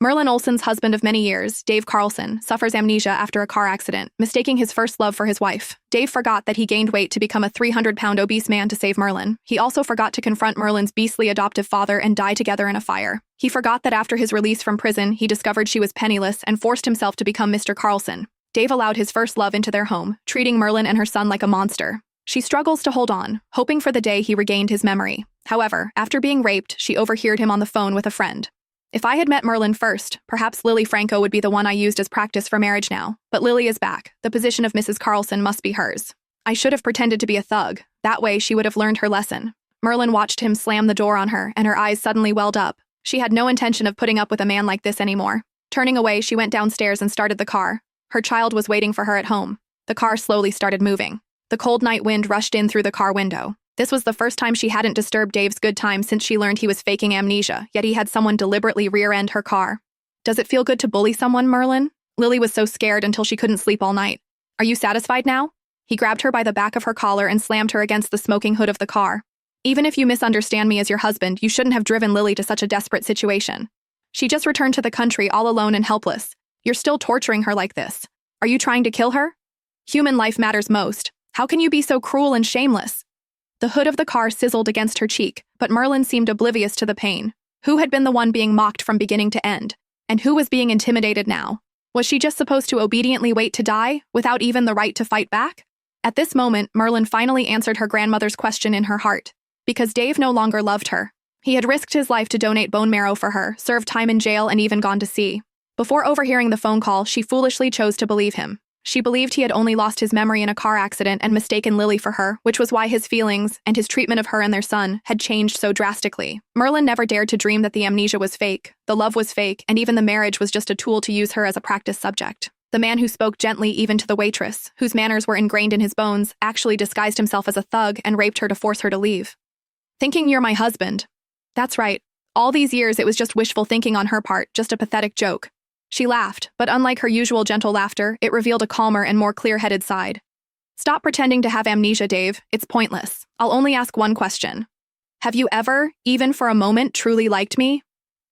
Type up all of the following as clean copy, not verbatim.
Merlin Olsen's husband of many years, Dave Carlson, suffers amnesia after a car accident, mistaking his first love for his wife. Dave forgot that he gained weight to become a 300-pound obese man to save Merlin. He also forgot to confront Merlin's beastly adoptive father and die together in a fire. He forgot that after his release from prison, he discovered she was penniless and forced himself to become Mr. Carlson. Dave allowed his first love into their home, treating Merlin and her son like a monster. She struggles to hold on, hoping for the day he regained his memory. However, after being raped, she overheard him on the phone with a friend. If I had met Merlin first, perhaps Lily Franco would be the one I used as practice for marriage now. But Lily is back. The position of Mrs. Carlson must be hers. I should have pretended to be a thug. That way she would have learned her lesson. Merlin watched him slam the door on her, and her eyes suddenly welled up. She had no intention of putting up with a man like this anymore. Turning away, she went downstairs and started the car. Her child was waiting for her at home. The car slowly started moving. The cold night wind rushed in through the car window. This was the first time she hadn't disturbed Dave's good time since she learned he was faking amnesia, yet he had someone deliberately rear-end her car. Does it feel good to bully someone, Merlin? Lily was so scared until she couldn't sleep all night. Are you satisfied now? He grabbed her by the back of her collar and slammed her against the smoking hood of the car. Even if you misunderstand me as your husband, you shouldn't have driven Lily to such a desperate situation. She just returned to the country all alone and helpless. You're still torturing her like this. Are you trying to kill her? Human life matters most. How can you be so cruel and shameless? The hood of the car sizzled against her cheek, but Merlin seemed oblivious to the pain. Who had been the one being mocked from beginning to end? And who was being intimidated now? Was she just supposed to obediently wait to die, without even the right to fight back? At this moment, Merlin finally answered her grandmother's question in her heart. Because Dave no longer loved her. He had risked his life to donate bone marrow for her, served time in jail, and even gone to sea. Before overhearing the phone call, she foolishly chose to believe him. She believed he had only lost his memory in a car accident and mistaken Lily for her, which was why his feelings, and his treatment of her and their son, had changed so drastically. Merlin never dared to dream that the amnesia was fake, the love was fake, and even the marriage was just a tool to use her as a practice subject. The man who spoke gently even to the waitress, whose manners were ingrained in his bones, actually disguised himself as a thug and raped her to force her to leave. Thinking you're my husband. That's right. All these years it was just wishful thinking on her part, just a pathetic joke. She laughed, but unlike her usual gentle laughter, it revealed a calmer and more clear-headed side. Stop pretending to have amnesia, Dave. It's pointless. I'll only ask one question. Have you ever, even for a moment, truly liked me?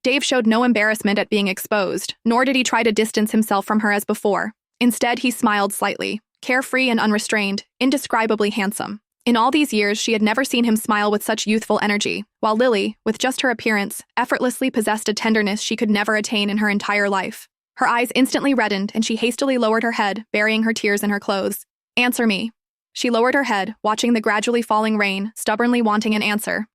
Dave showed no embarrassment at being exposed, nor did he try to distance himself from her as before. Instead, he smiled slightly, carefree and unrestrained, indescribably handsome. In all these years, she had never seen him smile with such youthful energy, while Lily, with just her appearance, effortlessly possessed a tenderness she could never attain in her entire life. Her eyes instantly reddened, and she hastily lowered her head, burying her tears in her clothes. Answer me. She lowered her head, watching the gradually falling rain, stubbornly wanting an answer,